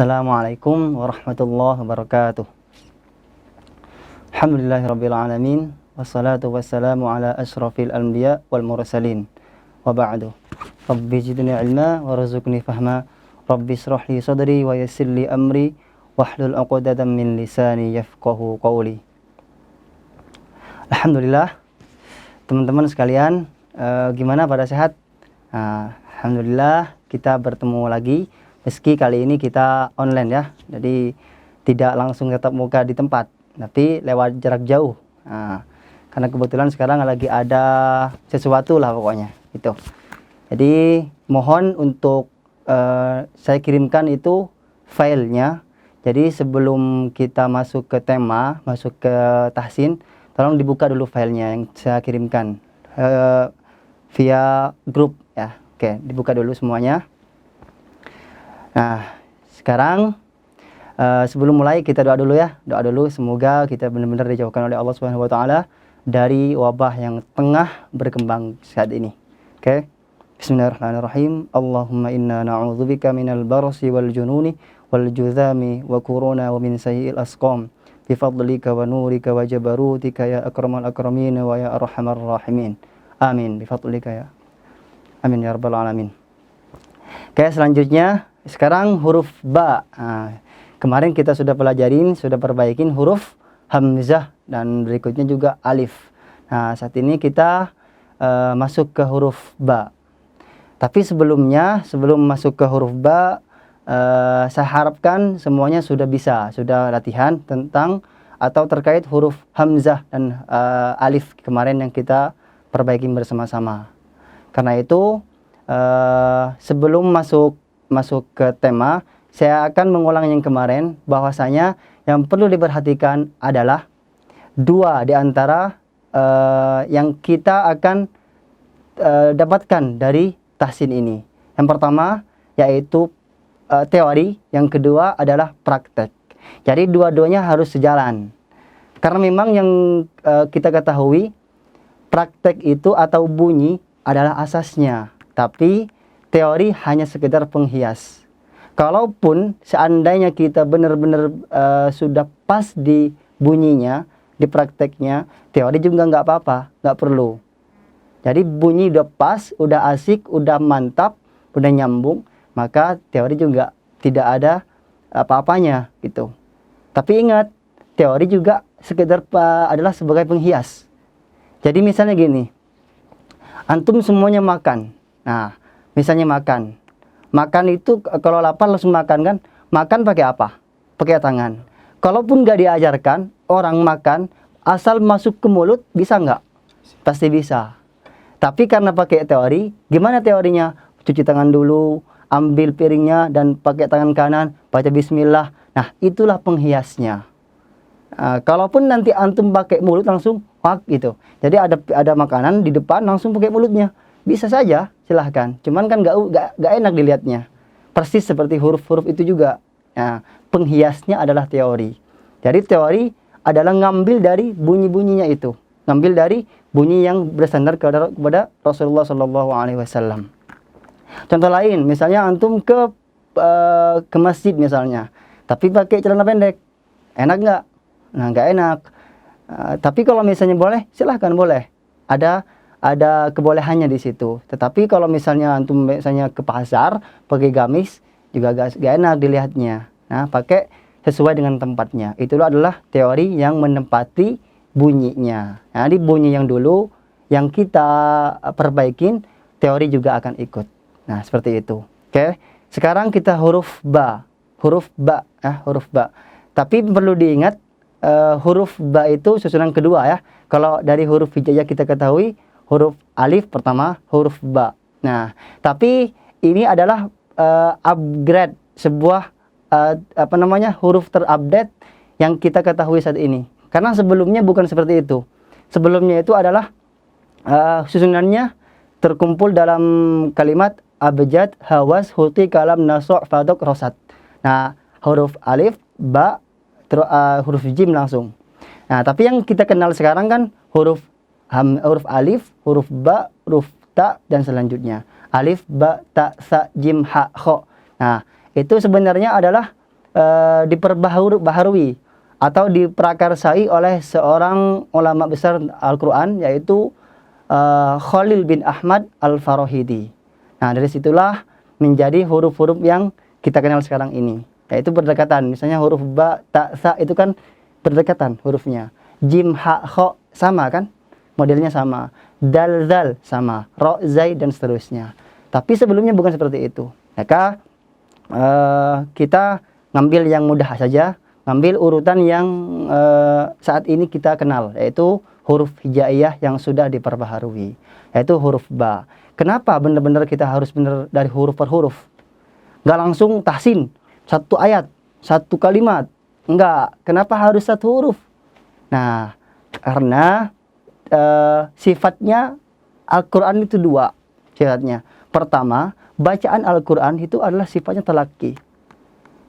Assalamualaikum warahmatullahi wabarakatuh. Alhamdulillahirabbil alamin wassalatu wassalamu ala asyrafil anbiya wal mursalin. Wa ba'du. Rabbi zidni ilma warzuqni fahma. Rabbi ishrah li sadri wa yassir li amri wahlul 'uqdatam min lisani yafqahu qawli. Alhamdulillah, teman-teman sekalian, gimana, pada sehat? Alhamdulillah, kita bertemu lagi. Meski kali ini kita online ya, jadi tidak langsung tatap muka di tempat, tapi lewat jarak jauh. Karena kebetulan sekarang lagi ada sesuatu lah pokoknya itu. Jadi mohon untuk saya kirimkan itu filenya. Jadi sebelum kita masuk ke tema, masuk ke tahsin, tolong dibuka dulu filenya yang saya kirimkan via grup ya. Oke, dibuka dulu semuanya. Nah, sekarang sebelum mulai kita doa dulu ya. Doa dulu semoga kita benar-benar dijauhkan oleh Allah Subhanahu wa taala dari wabah yang tengah berkembang saat ini. Oke. Bismillahirrahmanirrahim. Allahumma inna na'udzubika minal barasi wal jununi wal juzami wa kuruna wa min sayyi'il asqam. Bi fadlika wa nurika wa jabarutika ya akramal akramin wa ya arhamar rahimin. Amin. Bi fadlika ya. Amin ya rabbal alamin. Oke, selanjutnya sekarang huruf ba. Kemarin kita sudah pelajarin, sudah perbaikin huruf hamzah dan berikutnya juga alif. Nah, saat ini kita masuk ke huruf ba. Tapi sebelumnya, sebelum masuk ke huruf ba, saya harapkan semuanya sudah bisa, sudah latihan tentang atau terkait huruf hamzah dan alif kemarin yang kita perbaikin bersama-sama. Karena itu sebelum masuk ke tema, saya akan mengulang yang kemarin, bahwasanya yang perlu diperhatikan adalah dua di antara yang kita akan dapatkan dari tahsin ini. Yang pertama yaitu teori, yang kedua adalah praktek. Jadi dua-duanya harus sejalan. Karena memang yang kita ketahui, praktek itu atau bunyi adalah asasnya, tapi teori hanya sekedar penghias. Kalaupun seandainya kita benar-benar sudah pas di bunyinya, di prakteknya, teori juga nggak apa-apa, nggak perlu. Jadi bunyi udah pas, udah asik, udah mantap, udah nyambung, maka teori juga tidak ada apa-apanya gitu. Tapi ingat, teori juga sekedar adalah sebagai penghias. Jadi misalnya gini, antum semuanya makan. Nah, misalnya makan itu kalau lapar langsung makan kan? Makan pakai apa? Pakai tangan. Kalaupun nggak diajarkan, orang makan asal masuk ke mulut bisa nggak? Pasti bisa. Tapi karena pakai teori, gimana teorinya? Cuci tangan dulu, ambil piringnya dan pakai tangan kanan, baca bismillah. Nah, itulah penghiasnya. Kalaupun nanti antum pakai mulut langsung wak gitu. Jadi ada makanan di depan langsung pakai mulutnya. Bisa saja, silahkan. Cuman kan nggak enak dilihatnya. Persis seperti huruf-huruf itu juga. Nah, penghiasnya adalah teori. Jadi teori adalah ngambil dari bunyi-bunyinya itu. Ngambil dari bunyi yang bersandar kepada Rasulullah SAW. Contoh lain, misalnya antum ke masjid misalnya, tapi pakai celana pendek. Enak nggak? Nah, nggak enak. Tapi kalau misalnya boleh, silahkan boleh. Ada kebolehannya di situ. Tetapi kalau misalnya antum misalnya ke pasar pakai gamis juga gak enak dilihatnya. Nah, pakai sesuai dengan tempatnya. Itulah adalah teori yang menempati bunyinya. Nah, di bunyi yang dulu yang kita perbaikin, teori juga akan ikut. Nah, seperti itu. Oke. Sekarang kita huruf ba. Huruf ba, huruf ba. Tapi perlu diingat, huruf ba itu susunan kedua ya. Kalau dari huruf hijaiyah kita ketahui huruf alif pertama, huruf ba. Nah, tapi ini adalah upgrade, sebuah huruf terupdate yang kita ketahui saat ini. Karena sebelumnya bukan seperti itu. Sebelumnya itu adalah susunannya terkumpul dalam kalimat abjad, hawas, huti, kalam, naso', fadok, rosat. Nah, huruf alif, ba, huruf jim langsung. Nah, tapi yang kita kenal sekarang kan huruf alif, huruf ba, huruf ta, dan selanjutnya. Alif, ba, ta, sa, jim, ha, kho. Nah, itu sebenarnya adalah diperbaharui atau diprakarsai oleh seorang ulama besar Al-Quran, yaitu Khalil bin Ahmad Al-Farahidi. Nah, dari situlah menjadi huruf-huruf yang kita kenal sekarang ini, yaitu berdekatan. Misalnya huruf ba, ta, sa itu kan berdekatan hurufnya. Jim, ha, kho sama kan? Modelnya sama. Dal, zal sama. Ro, zai dan seterusnya. Tapi sebelumnya bukan seperti itu. Maka kita ngambil yang mudah saja, ngambil urutan yang saat ini kita kenal, yaitu huruf hijaiyah yang sudah diperbaharui, yaitu huruf ba. Kenapa benar-benar kita harus benar dari huruf per huruf? Nggak langsung tahsin, satu ayat, satu kalimat. Enggak. Kenapa harus satu huruf? Nah, karena sifatnya Al-Quran itu dua sifatnya. Pertama, bacaan Al-Quran itu adalah sifatnya talaki.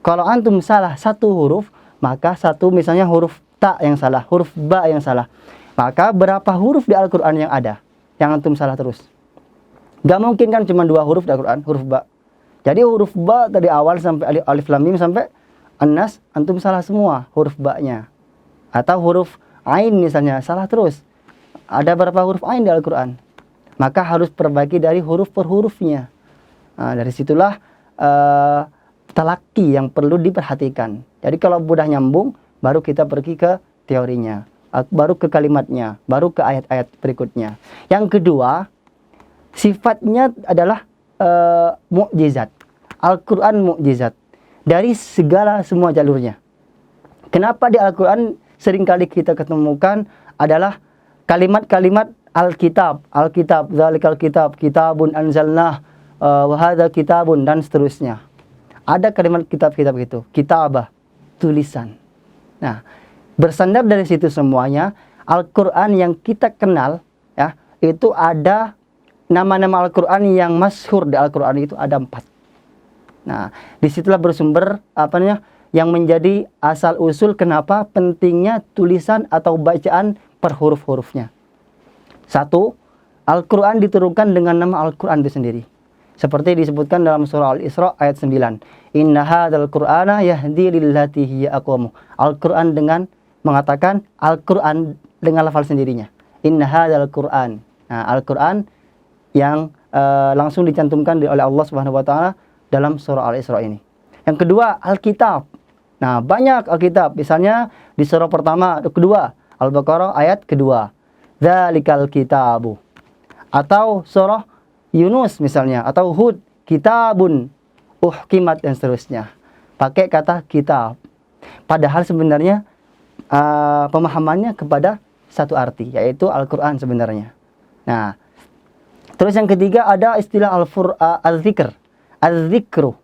Kalau antum salah satu huruf, maka satu misalnya huruf ta yang salah, huruf ba yang salah, maka berapa huruf di Al-Quran yang ada yang antum salah terus? Gak mungkin kan cuma dua huruf di Al-Quran, huruf ba. Jadi huruf ba dari awal sampai alif lam mim sampai an-nas, antum salah semua huruf ba-nya. Atau huruf ain misalnya salah terus. Ada berapa huruf ain di Al-Quran? Maka harus perbaiki dari huruf per hurufnya. Nah, dari situlah talaki yang perlu diperhatikan. Jadi kalau mudah nyambung, baru kita pergi ke teorinya, baru ke kalimatnya, baru ke ayat-ayat berikutnya. Yang kedua, sifatnya adalah mukjizat. Al-Quran mukjizat dari segala semua jalurnya. Kenapa di Al-Quran seringkali kita ketemukan adalah kalimat-kalimat Alkitab, Alkitab, zalikal kitab, kitabun anzalnah, wa hadza kitabun dan seterusnya. Ada kalimat kitab-kitab itu, kitabah, tulisan. Nah, bersandar dari situ semuanya, Al-Quran yang kita kenal, ya, itu ada nama-nama Al-Quran yang masyhur di Al-Quran itu ada 4. Nah, disitulah bersumber yang menjadi asal usul kenapa pentingnya tulisan atau bacaan per huruf-hurufnya. 1. Al-Quran diturunkan dengan nama Al-Quran itu sendiri. Seperti disebutkan dalam surah Al-Isra ayat 9. Inna hadzal Qur'ana yahdi lillati hiya aqwam. Al-Quran dengan mengatakan Al-Quran dengan lafal sendirinya. Inna hadzal Qur'an. Nah, Al-Quran yang langsung dicantumkan oleh Allah Subhanahu wa taala dalam surah Al-Isra ini. Yang kedua, Alkitab. Nah, banyak Alkitab. Misalnya di surah pertama, kedua, Al-Baqarah ayat kedua. Dzalikal kitabu. Atau surah Yunus misalnya, atau Hud, kitabun uhkimat dan seterusnya. Pakai kata kitab. Padahal sebenarnya pemahamannya kepada satu arti, yaitu Al-Quran sebenarnya. Nah, terus yang ketiga ada istilah al-zikr, al-zikru.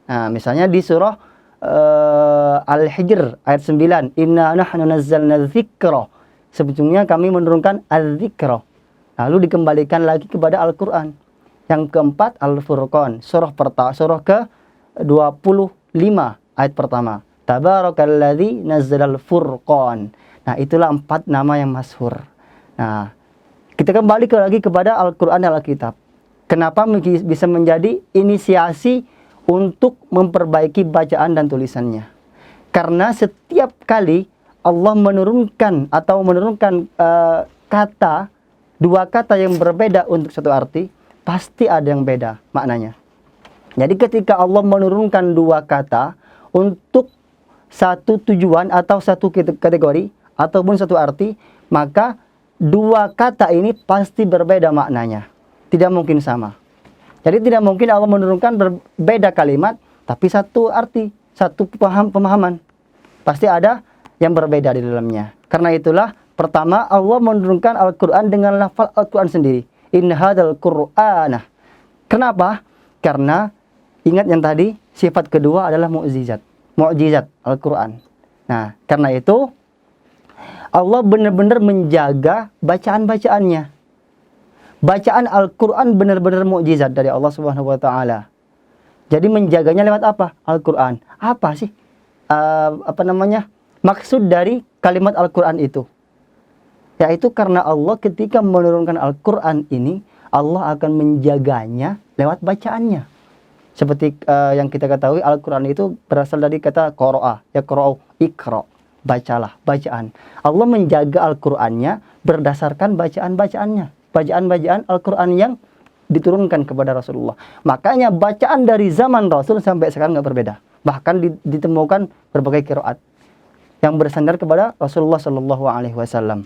Nah, misalnya di surah Al-Hijr ayat 9, Inna nahnu nazzalna dzikra. Sebetulnya kami menurunkan al-zikra. Lalu dikembalikan lagi kepada Al-Quran. Yang keempat, Al-Furqan, surah ke-25 ayat pertama. Tabarakalladzi nazzalal furqan. Nah, itulah 4 nama yang masyhur. Nah, kita kembali lagi kepada Al-Quran dan Al-Kitab. Kenapa bisa menjadi inisiasi untuk memperbaiki bacaan dan tulisannya? Karena setiap kali Allah menurunkan dua kata yang berbeda untuk satu arti, pasti ada yang beda maknanya. Jadi ketika Allah menurunkan dua kata untuk satu tujuan atau satu kategori ataupun satu arti, maka dua kata ini pasti berbeda maknanya. Tidak mungkin sama. Jadi tidak mungkin Allah menurunkan berbeda kalimat tapi satu arti, satu pemahaman. Pasti ada yang berbeda di dalamnya. Karena itulah pertama Allah menurunkan Al-Quran dengan lafal Al-Quran sendiri. Inna hadzal Qur'ana. Kenapa? Karena ingat yang tadi, sifat kedua adalah mukjizat. Mukjizat Al-Quran. Nah, karena itu Allah benar-benar menjaga bacaan-bacaannya. Bacaan Al-Quran benar-benar mukjizat dari Allah Subhanahu wa taala. Jadi menjaganya lewat apa? Al-Quran. Apa sih? Maksud dari kalimat Al-Quran itu? Yaitu karena Allah ketika menurunkan Al-Quran ini, Allah akan menjaganya lewat bacaannya. Seperti yang kita ketahui, Al-Quran itu berasal dari kata qara'a, ya qara'u, iqra, bacalah, bacaan. Allah menjaga Al-Qur'annya berdasarkan bacaan-bacaannya, bacaan-bacaan Al-Quran yang diturunkan kepada Rasulullah. Makanya bacaan dari zaman Rasul sampai sekarang nggak berbeda. Bahkan ditemukan berbagai qiraat yang bersandar kepada Rasulullah Shallallahu Alaihi Wasallam.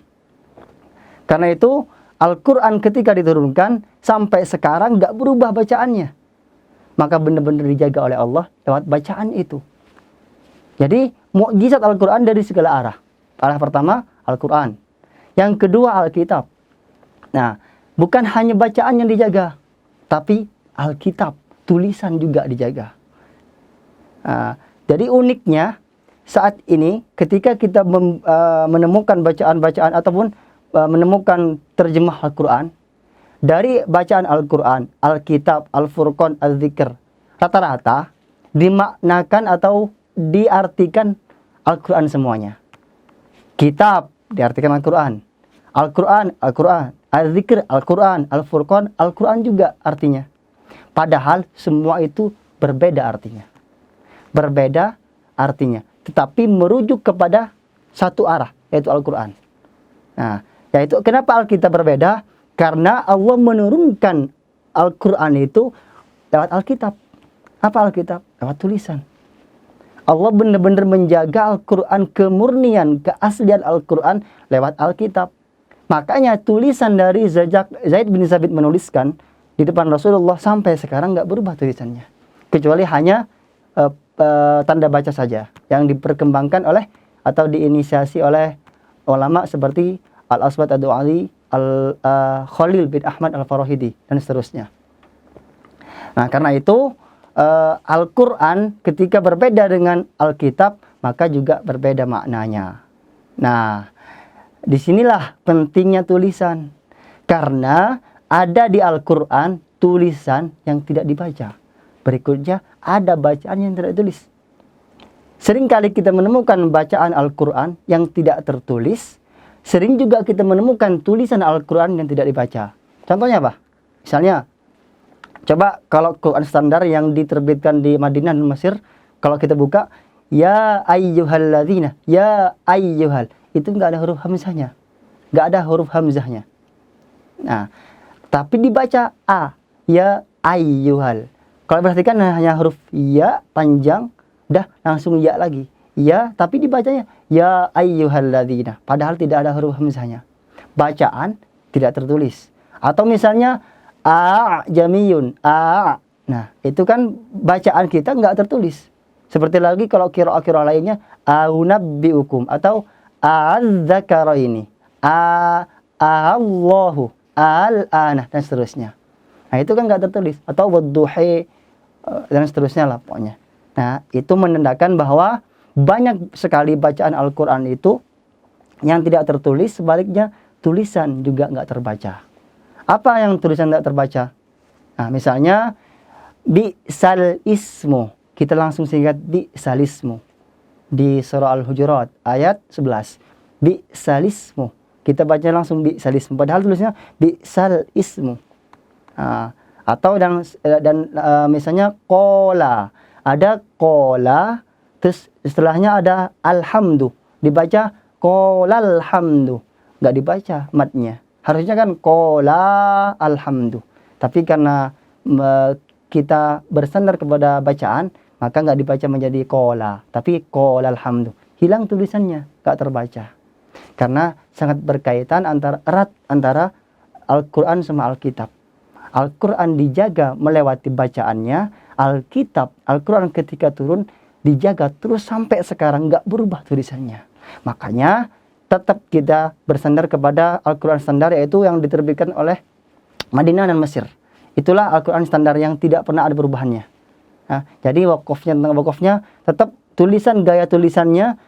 Karena itu Al-Quran ketika diturunkan sampai sekarang nggak berubah bacaannya. Maka benar-benar dijaga oleh Allah lewat bacaan itu. Jadi mukjizat Al-Quran dari segala arah. Arah pertama Al-Quran. Yang kedua Alkitab. Nah, bukan hanya bacaan yang dijaga, tapi Alkitab, tulisan juga dijaga. Nah, jadi uniknya saat ini ketika kita menemukan bacaan-bacaan ataupun menemukan terjemah Al-Quran, dari bacaan Al-Quran, Alkitab, Al-Furqan, Al-Dzikr, rata-rata dimaknakan atau diartikan Al-Quran semuanya. Kitab diartikan Al-Quran, Al-Quran, Al-Quran, Al-Dzikr, Al-Quran, Al-Furqan, Al-Quran juga artinya. Padahal semua itu berbeda artinya. Berbeda artinya, tetapi merujuk kepada satu arah, yaitu Al-Quran. Nah, yaitu kenapa Alkitab berbeda? Karena Allah menurunkan Al-Quran itu lewat Alkitab. Apa Alkitab? Lewat tulisan. Allah benar-benar menjaga Al-Quran, kemurnian, keaslian Al-Quran lewat Alkitab. Makanya tulisan dari Zaid bin Sabit menuliskan di depan Rasulullah sampai sekarang nggak berubah tulisannya. Kecuali hanya tanda baca saja yang diperkembangkan oleh atau diinisiasi oleh ulama seperti Al-Aswad Ad-Du'ali, Khalil bin Ahmad Al-Farahidi, dan seterusnya. Nah, karena itu Al-Quran ketika berbeda dengan Alkitab, maka juga berbeda maknanya. Nah, disinilah pentingnya tulisan. Karena ada di Al-Quran tulisan yang tidak dibaca. Berikutnya ada bacaan yang tidak ditulis. Seringkali kita menemukan bacaan Al-Quran yang tidak tertulis. Sering juga kita menemukan tulisan Al-Quran yang tidak dibaca. Contohnya apa? Misalnya, coba kalau Quran standar yang diterbitkan di Madinah dan Mesir, kalau kita buka, ya ayyuhalladzina, ya ayyuhal, itu nggak ada huruf hamzahnya. Nggak ada huruf hamzahnya. Nah, tapi dibaca A, ya ayyuhal. Kalau perhatikan hanya huruf ya panjang, udah langsung ya lagi. Ya, tapi dibacanya ya ayyuhalladzina, padahal tidak ada huruf hamzahnya. Bacaan tidak tertulis. Atau misalnya jamiyun, nah, itu kan bacaan kita nggak tertulis. Seperti lagi kalau qiraah-qiraah lainnya aunabbiukum atau az-zakaraini, Allahu, al-ana, dan seterusnya. Nah, itu kan nggak tertulis. Atau wadduhi, dan seterusnya lah pokoknya. Nah, itu menandakan bahwa banyak sekali bacaan Al-Quran itu yang tidak tertulis, sebaliknya tulisan juga nggak terbaca. Apa yang tulisan nggak terbaca? Nah, misalnya bi'sal ismu, kita langsung singkat bi'sal ismu di surah Al-Hujurat ayat 11. Bi'sal ismu, kita baca langsung bi'sal ismu, padahal tulisnya bi'sal ismu. Nah, atau misalnya kola, ada kola, terus setelahnya ada alhamdu, dibaca kolal hamdu, nggak dibaca matnya. Harusnya kan kola alhamdu, tapi karena kita bersandar kepada bacaan, maka nggak dibaca menjadi kola, tapi kolal hamdu. Hilang tulisannya, nggak terbaca. Karena sangat berkaitan erat antara Al-Quran sama Alkitab. Al-Quran dijaga melewati bacaannya, Alkitab, Al-Quran ketika turun dijaga terus sampai sekarang nggak berubah tulisannya. Makanya tetap kita bersandar kepada Al-Quran standar, yaitu yang diterbitkan oleh Madinah dan Mesir. Itulah Al-Quran standar yang tidak pernah ada perubahannya. Nah, jadi wakofnya tetap tulisan, gaya tulisannya,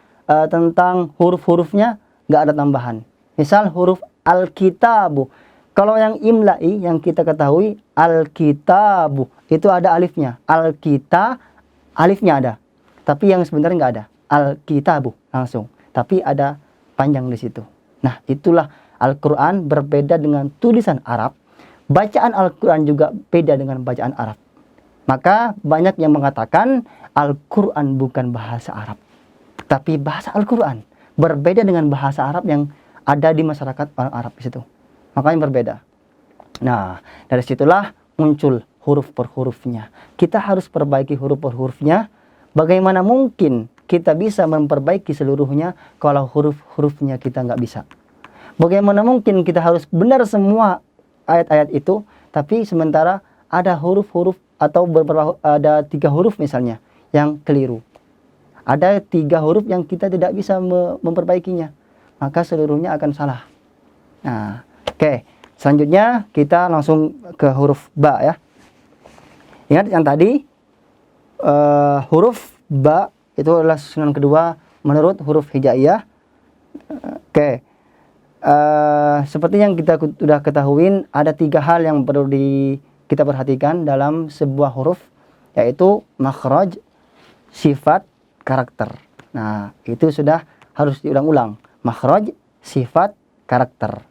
tentang huruf-hurufnya nggak ada tambahan. Misal huruf Al-Kitabu, kalau yang imla'i yang kita ketahui Al-Kitabu itu ada alifnya. Al-Kita, alifnya ada. Tapi yang sebenarnya nggak ada. Al-Kitabu langsung. Tapi ada panjang di situ. Nah, itulah Al-Quran berbeda dengan tulisan Arab. Bacaan Al-Quran juga beda dengan bacaan Arab. Maka banyak yang mengatakan Al-Quran bukan bahasa Arab, tapi bahasa Al-Quran. Berbeda dengan bahasa Arab yang ada di masyarakat orang Arab di situ. Makanya berbeda. Nah, dari situlah muncul huruf per hurufnya. Kita harus perbaiki huruf per hurufnya. Bagaimana mungkin kita bisa memperbaiki seluruhnya kalau huruf-hurufnya kita nggak bisa? Bagaimana mungkin kita harus benar semua ayat-ayat itu, tapi sementara ada huruf-huruf atau ada 3 huruf misalnya yang keliru. Ada 3 huruf yang kita tidak bisa memperbaikinya. Maka seluruhnya akan salah. Nah, oke. Selanjutnya kita langsung ke huruf ba ya. Ingat yang tadi huruf ba itu adalah susunan kedua menurut huruf hijaiyah. Oke. Seperti yang kita sudah ketahui, ada 3 hal yang perlu kita perhatikan dalam sebuah huruf, yaitu makhraj, sifat, karakter. Nah, itu sudah harus diulang-ulang. Makhraj, sifat, karakter.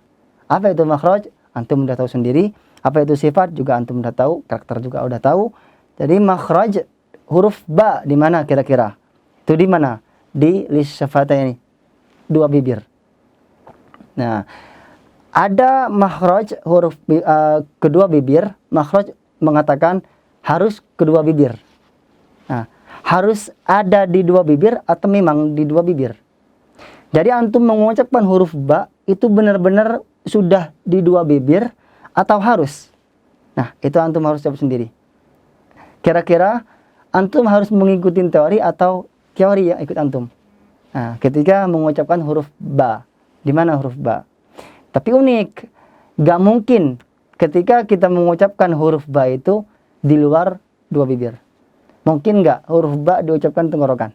Apa itu makhraj? Antum udah tahu sendiri. Apa itu sifat? Juga antum udah tahu. Karakter juga udah tahu. Jadi makhraj huruf ba di mana kira-kira? Itu di mana? Di lis syafataini, 2 bibir. Nah, ada makhraj huruf kedua bibir. Makhraj mengatakan harus kedua bibir. Nah, harus ada di 2 bibir atau memang di 2 bibir. Jadi antum mengucapkan huruf ba itu benar-benar sudah di 2 bibir atau harus? Nah, itu antum harus jawab sendiri. Kira-kira antum harus mengikuti teori atau teori yang ikut antum. Nah, ketika mengucapkan huruf ba, di mana huruf ba? Tapi unik, gak mungkin ketika kita mengucapkan huruf ba itu di luar 2 bibir. Mungkin gak huruf ba diucapkan tenggorokan?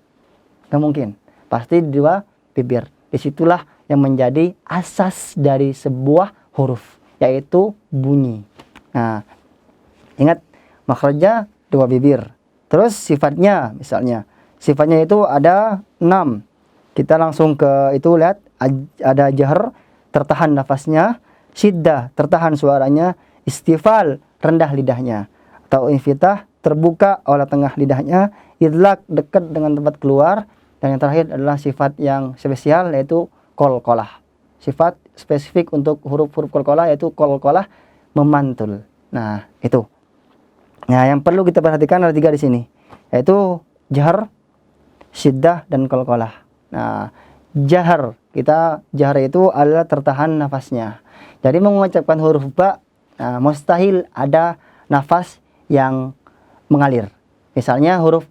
Gak mungkin. Pasti di 2 bibir. Disitulah yang menjadi asas dari sebuah huruf, yaitu bunyi. Nah, ingat makhrajnya 2 bibir. Terus sifatnya, misalnya sifatnya itu ada 6. Kita langsung ke itu, lihat ada jahr, tertahan nafasnya, syiddah, tertahan suaranya, istifal, rendah lidahnya, atau infitah, terbuka oleh tengah lidahnya, idlak, dekat dengan tempat keluar, dan yang terakhir adalah sifat yang spesial, yaitu qalqalah. Sifat spesifik untuk huruf-huruf qalqalah yaitu qalqalah, memantul. Nah, itu. Nah, yang perlu kita perhatikan ada 3 di sini, yaitu jahr, syiddah, dan qalqalah. Nah, jahr itu adalah tertahan nafasnya. Jadi mengucapkan huruf ba, mustahil ada nafas yang mengalir. Misalnya huruf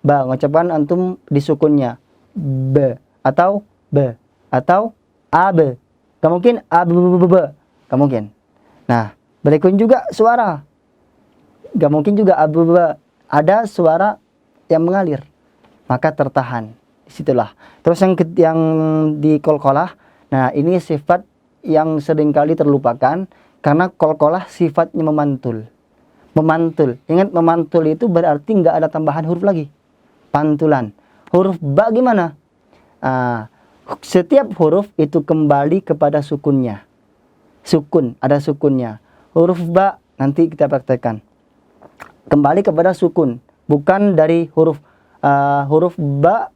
ba, mengucapkan antum di sukunnya b atau b atau ab. Gak mungkin ab, gak mungkin. Nah, berikut juga suara. Gak mungkin juga ab, ada suara yang mengalir. Maka tertahan. Disitulah. Terus yang di qalqalah, nah ini sifat yang seringkali terlupakan karena qalqalah sifatnya memantul. Memantul. Ingat, memantul itu berarti nggak ada tambahan huruf lagi. Pantulan. Huruf ba gimana? Setiap huruf itu kembali kepada sukunnya. Sukun, ada sukunnya. Huruf ba nanti kita praktekkan. Kembali kepada sukun, bukan dari huruf ba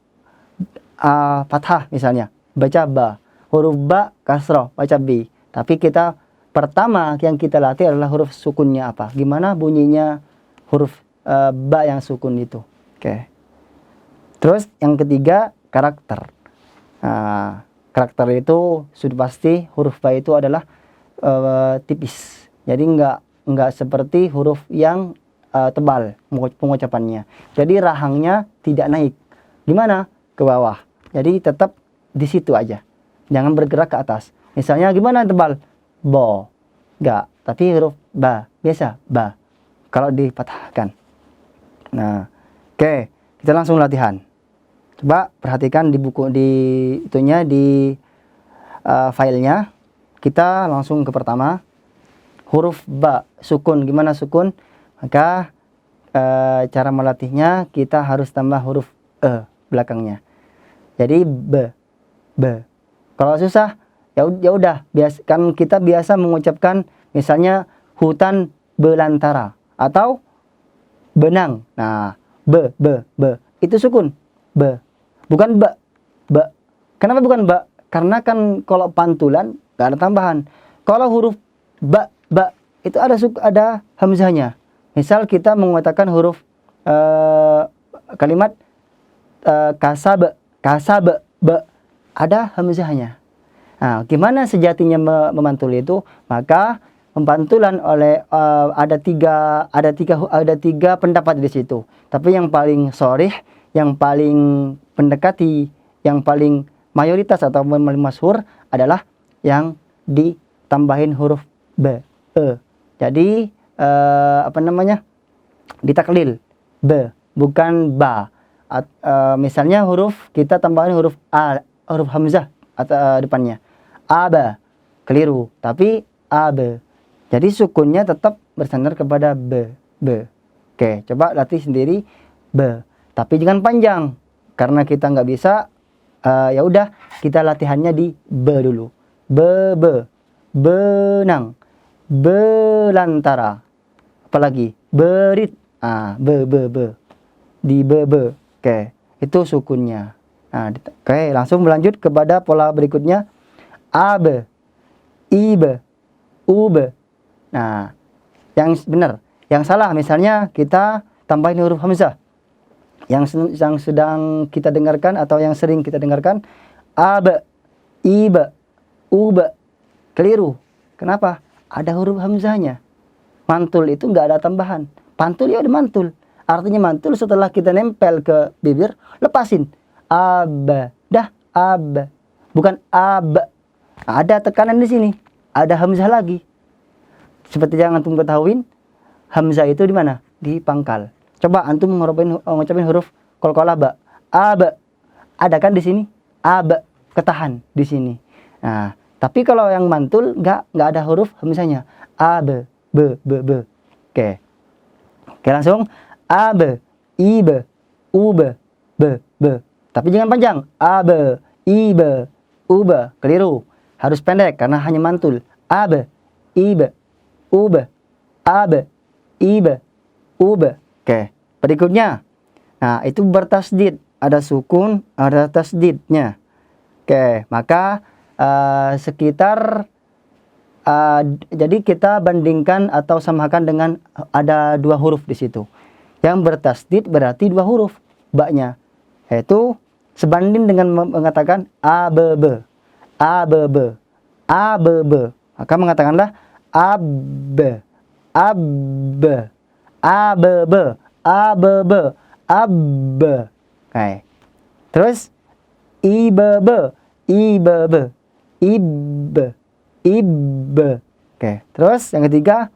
fathah misalnya, baca ba. Huruf ba kasroh, baca bi. Tapi kita pertama yang kita latih adalah huruf sukunnya apa. Gimana bunyinya huruf ba yang sukun itu. Oke. Terus yang ketiga, karakter. Karakter itu sudah pasti huruf ba itu adalah tipis. Jadi nggak seperti huruf yang tebal pengucapannya. Jadi rahangnya tidak naik. Gimana? Ke bawah. Jadi tetap di situ aja. Jangan bergerak ke atas. Misalnya gimana tebal? Bo. Enggak. Tapi huruf ba. Biasa. Ba. Kalau dipatahkan. Nah. Oke. Kita langsung latihan. Coba perhatikan di buku, di filenya. Kita langsung ke pertama. Huruf ba. Sukun. Gimana sukun? Maka cara melatihnya kita harus tambah huruf e belakangnya. Jadi b. Kalau susah ya udah, kan kita biasa mengucapkan misalnya hutan belantara atau benang. Nah, be. Itu sukun. Be. Bukan ba. Ba. Kenapa bukan ba? Karena kan kalau pantulan gak ada tambahan. Kalau huruf ba itu ada hamzahnya. Misal kita mengatakan huruf kalimat kasab, ba, ada hamzahnya. Nah, gimana sejatinya memantul itu? Maka pempantulan oleh ada tiga pendapat di situ. Tapi yang paling shorih, yang paling mendekati, yang paling mayoritas atau paling masyhur adalah yang ditambahin huruf b, e. Jadi ditaklil b, bukan ba. Misalnya kita tambahin huruf a, huruf hamzah atau depannya aba, keliru, tapi ab. Jadi sukunnya tetap bersandar kepada b. Oke, coba latih sendiri b, tapi jangan panjang karena kita nggak bisa. Ya udah, kita latihannya di b dulu. Benang, belantara, apalagi berit. Be di be. Oke, itu sukunnya. Nah, oke, langsung berlanjut kepada pola berikutnya. Ab, ib, ub. Nah, yang benar, yang salah misalnya kita tambahin huruf hamzah. Yang sedang kita dengarkan atau yang sering kita dengarkan ab, ib, ub. Keliru. Kenapa? Ada huruf hamzahnya. Mantul itu nggak ada tambahan. Pantul ya udah mantul. Artinya mantul setelah kita nempel ke bibir, lepasin. Ab, dah ab. Bukan ab. Ada tekanan di sini. Ada hamzah lagi. Seperti yang antum ketahuin, hamzah itu di mana? Di pangkal. Coba antum ngucapin huruf qalqalah ba. Ab. Ada kan di sini? Ab. Ketahan di sini. Nah, tapi kalau yang mantul nggak ada huruf hamzahnya. Ab, be. Oke. Oke, langsung ab, ib, ub, be. Tapi jangan panjang. Ab, ib, ub. Keliru. Harus pendek karena hanya mantul. Ab, ib, ub, ab, ib, ub. Oke, berikutnya. Nah, itu bertasdid. Ada sukun, ada tasdidnya. Oke, maka jadi kita bandingkan atau samakan dengan ada dua huruf di situ. Yang bertasdid berarti dua huruf ba-nya. Yaitu sebanding dengan mengatakan abb. Maka mengatakanlah ab, Oke. Terus ib. Oke. Terus yang ketiga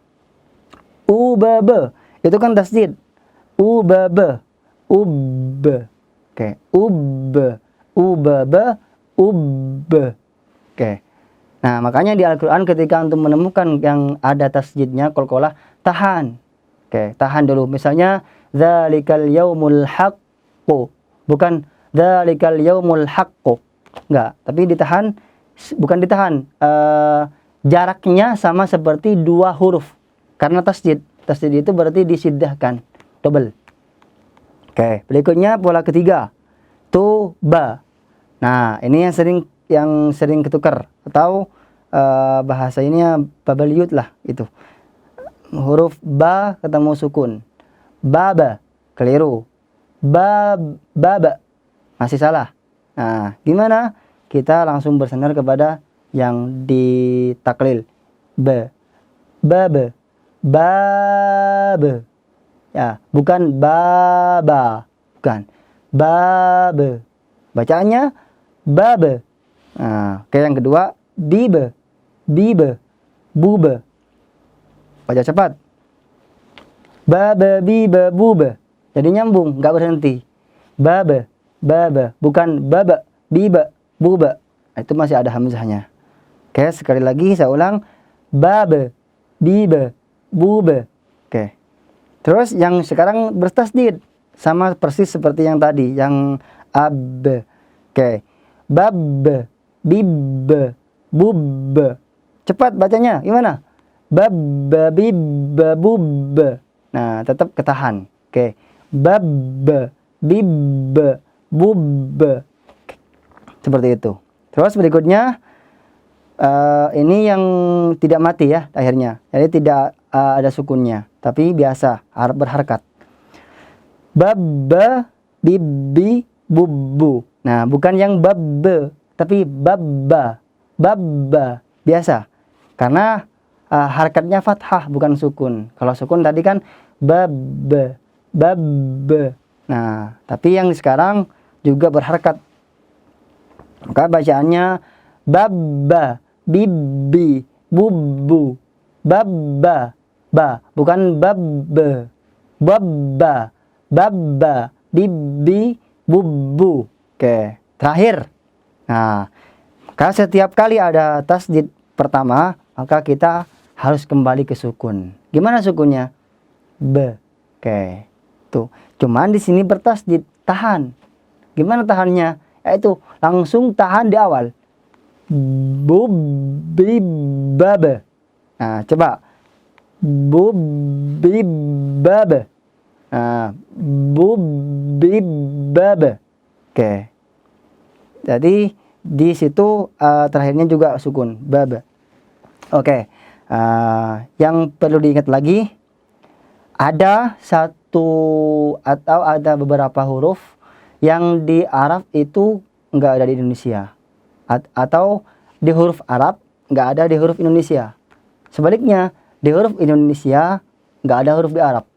ubab. Itu kan tasdid. Ubab. Oke. Ubab. Oke. Nah, makanya di Al-Quran ketika antum menemukan yang ada tasdidnya qalqalah, tahan. Oke, tahan dulu. Misalnya dzalikal yaumul haqqu. Bukan dzalikal yaumul haqqu. Enggak, tapi ditahan, bukan ditahan. Jaraknya sama seperti dua huruf. Karena tasdid. Tasdid itu berarti disiddahkan. Double. Oke, berikutnya pola ketiga. Tuba. Nah, ini yang sering ketukar atau bahasa ini babaliyut lah itu. Huruf ba ketemu sukun. Baba, keliru. Baba, masih salah. Nah, gimana? Kita langsung bersandar kepada yang ditaklil. Bab. Ya, bukan baba. Bukan. Bab. Bacaannya bab. Nah, oke, yang kedua bibe. Bube. Baca cepat. Baba, bibe, bube. Jadi nyambung, nggak berhenti. Baba, bukan baba, biba, buba. Itu masih ada hamzahnya. Oke, sekali lagi saya ulang. Baba, bibe, bube. Oke. Terus yang sekarang bertasdid sama persis seperti yang tadi, yang ab. Oke. Bab, bib, bub. Cepat bacanya, gimana? Bab, bib, bub. Nah, tetap ketahan. Oke. Bab, bib, bub. Seperti itu. Terus berikutnya ini yang tidak mati ya akhirnya. Jadi tidak ada sukunnya, tapi biasa berharakat. Bab, bibi, bubu. Nah, bukan yang bab, tapi babba. Babba biasa. Karena harakatnya fathah bukan sukun. Kalau sukun tadi kan bab, bab. Nah, tapi yang sekarang juga berharakat. Maka bacaannya babba, bibi, bubu, babba, ba, bukan babbe, babba, babba, bibi, bubu. Oke, terakhir. Nah, maka setiap kali ada tasdid pertama, maka kita harus kembali ke sukun. Gimana sukunnya? B. Oke, tuh. Cuman di sini bertasdid, tahan. Gimana tahannya? Yaitu langsung tahan di awal. Bubibab. Nah, coba. Bubibab. Nah, bubibab. Oke. Jadi di situ terakhirnya juga sukun, bab. Oke. Yang perlu diingat lagi, ada satu atau ada beberapa huruf yang di Arab itu nggak ada di Indonesia, atau di huruf Arab nggak ada di huruf Indonesia. Sebaliknya, di huruf Indonesia nggak ada huruf di Arab.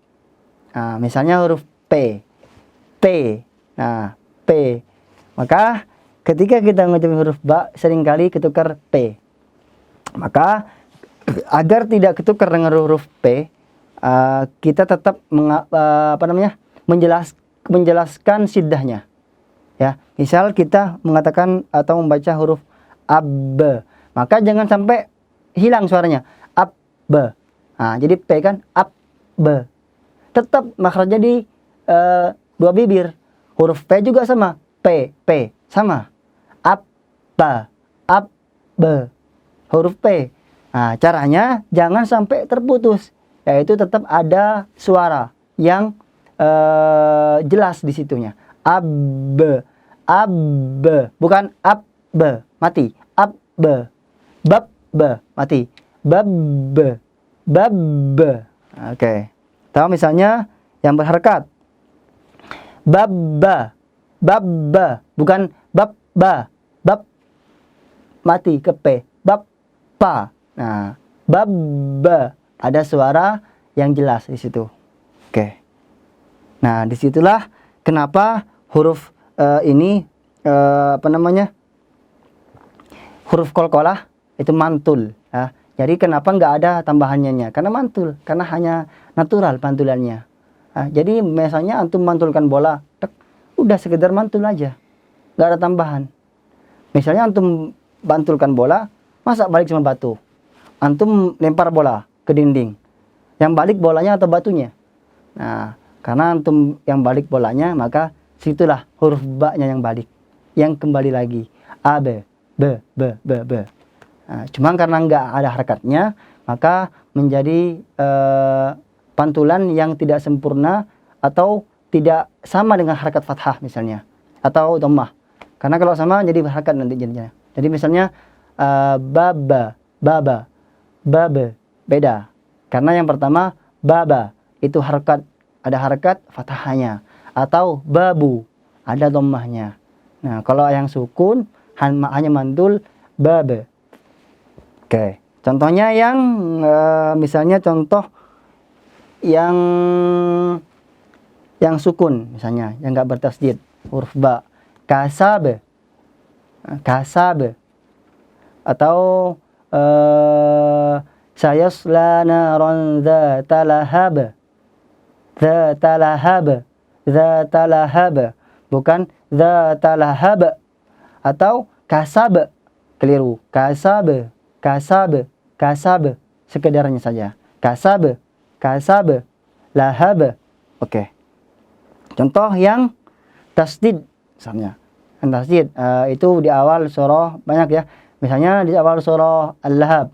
Nah, misalnya huruf P, P. Nah, P. Maka ketika kita mengucapkan huruf ba, seringkali ketukar P. Maka agar tidak ketukar dengan huruf P, kita tetap menjelaskan siddahnya. Ya, misal kita mengatakan atau membaca huruf ab, maka jangan sampai hilang suaranya. Ab. Nah, jadi P kan ab. Tetap makhrajnya di dua bibir. Huruf P juga sama. P sama. Ab, huruf P. Nah, caranya jangan sampai terputus, yaitu tetap ada suara yang jelas di situnya. Ab, bukan ab, mati. Ab, bab, mati. Bab. Oke. Tahu misalnya yang berharakat. Babba, bukan babba, bab mati ke P. Bappa. Nah, babba ada suara yang jelas di situ. Oke. Nah, disitulah kenapa huruf ini huruf qalqalah itu mantul. Ya. Jadi kenapa nggak ada tambahannya? Karena mantul, karena hanya natural pantulannya. Nah, jadi misalnya antum mantulkan bola, udah sekedar mantul aja, nggak ada tambahan. Misalnya antum mantulkan bola, masa balik cuma batu? Antum lempar bola ke dinding, yang balik bolanya atau batunya? Nah, karena antum yang balik bolanya, maka situlah huruf ba-nya yang balik, yang kembali lagi. A, B. Nah, cuma karena nggak ada harakatnya, maka menjadi pantulan yang tidak sempurna atau tidak sama dengan harakat fathah misalnya, atau dhammah. Karena kalau sama jadi harakat nanti jadinya. Jadi misalnya baba, beda. Karena yang pertama baba itu harakat, ada harakat fathahnya, atau babu ada dhammahnya. Nah, kalau yang sukun hanya mantul baba. Oke, contohnya yang misalnya contoh yang sukun misalnya, yang nggak bertasdid, huruf ba, kasab, atau sayasla naran dzata lahab, bukan dzata lahab, atau kasab, keliru, kasab, sekedarnya saja. Kasab, lahab. Oke. Contoh yang tasdid misalnya. Yang tasdid itu di awal surah banyak ya. Misalnya di awal surah Al-Lahab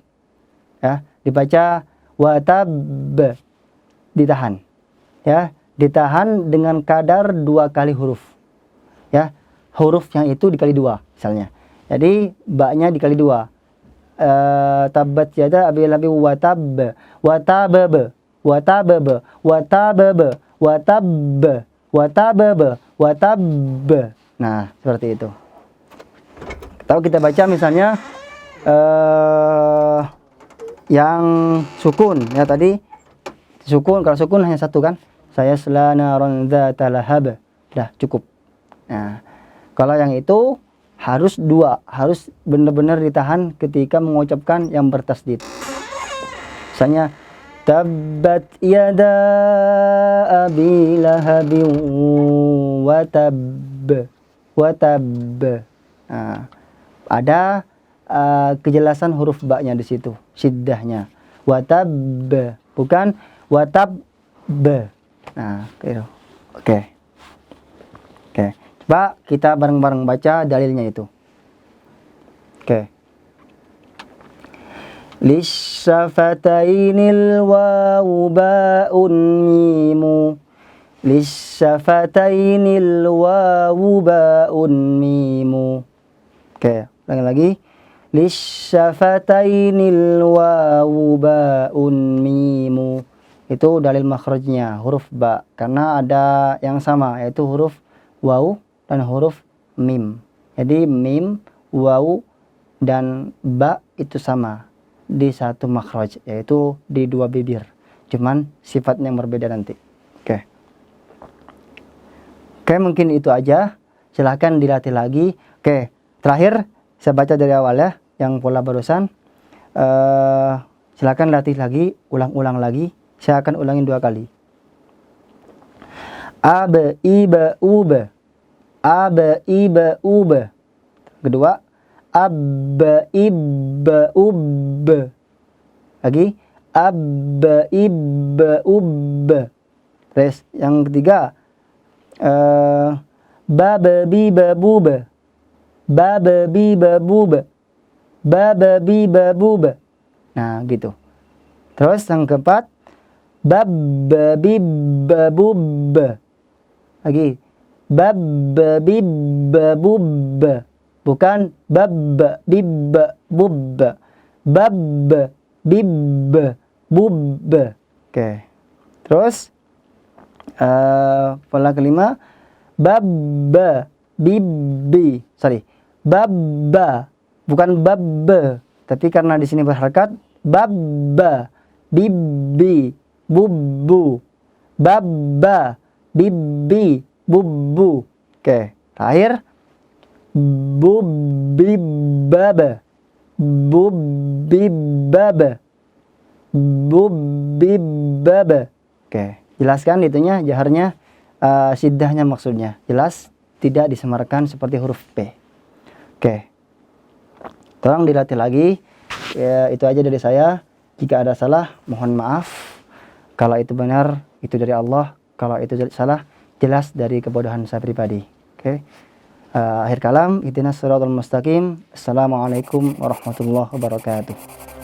ya, dibaca watab, ditahan. Ya, ditahan dengan kadar 2 kali huruf. Ya, huruf yang itu dikali 2 misalnya. Jadi ba-nya dikali 2. Tabbat yada abi labi watab, watabab, watabab, watabab, watab, watabab, watab. Nah, seperti itu. Atau kita baca misalnya yang sukun ya, tadi sukun. Kalau sukun hanya satu kan, saya selana dzata lahab, dah cukup. Nah, kalau yang itu harus 2, harus benar-benar ditahan ketika mengucapkan yang bertasdid. Misalnya tabbat yada abi lahabin watab, watab. Nah, ada kejelasan huruf ba-nya di situ, syiddahnya. Watab, bukan watab. Nah, gitu. Oke. Coba kita bareng-bareng baca dalilnya itu. Oke. Lisyafatainil wawu ba'un mimu. Lisyafatainil wawu ba'un mimu. Oke, ulangi lagi. Lisyafatainil wawu ba'un mimu. Itu dalil makhrajnya, huruf ba, karena ada yang sama, yaitu huruf wawu dan huruf mim. Jadi mim, wawu, dan ba itu sama di satu makhraj, yaitu di 2 bibir. Cuman sifatnya yang berbeda nanti. Oke, mungkin itu aja. Silahkan dilatih lagi. Oke, terakhir saya baca dari awal ya, yang pola barusan. Silahkan latih lagi, ulang-ulang lagi. Saya akan ulangin 2 kali. Ab, iba, ub. Ab, iba, ub. Kedua, ab, iba, ub. Lagi, ab, iba, ub. Terus yang ketiga, bab, biba, bub. Bab, biba, bub. Bab, biba, bub. Nah, gitu. Terus yang keempat, bab, biba, bub. Lagi, bab, biba, bub. Bukan bab, biba, bub. Bab, biba, bub. Oke. Terus pola kelima, bab, bibi. Sorry. Bab, bukan bab, tapi karena di sini berharakat, bab, bibi, bubu. Bab, bibi, bubu. Oke, terakhir, bubibab, bubibab, bubibab. Oke, jelaskan itunya, jaharnya, syiddahnya maksudnya. Jelas, tidak disamarkan seperti huruf P. Oke, tolong dilatih lagi. Ya, itu aja dari saya. Jika ada salah, mohon maaf. Kalau itu benar, itu dari Allah. Kalau itu salah, jelas dari kebodohan saya pribadi. Oke. Akhir kalam, ihdinas siratal mustaqim. Assalamualaikum warahmatullahi wabarakatuh.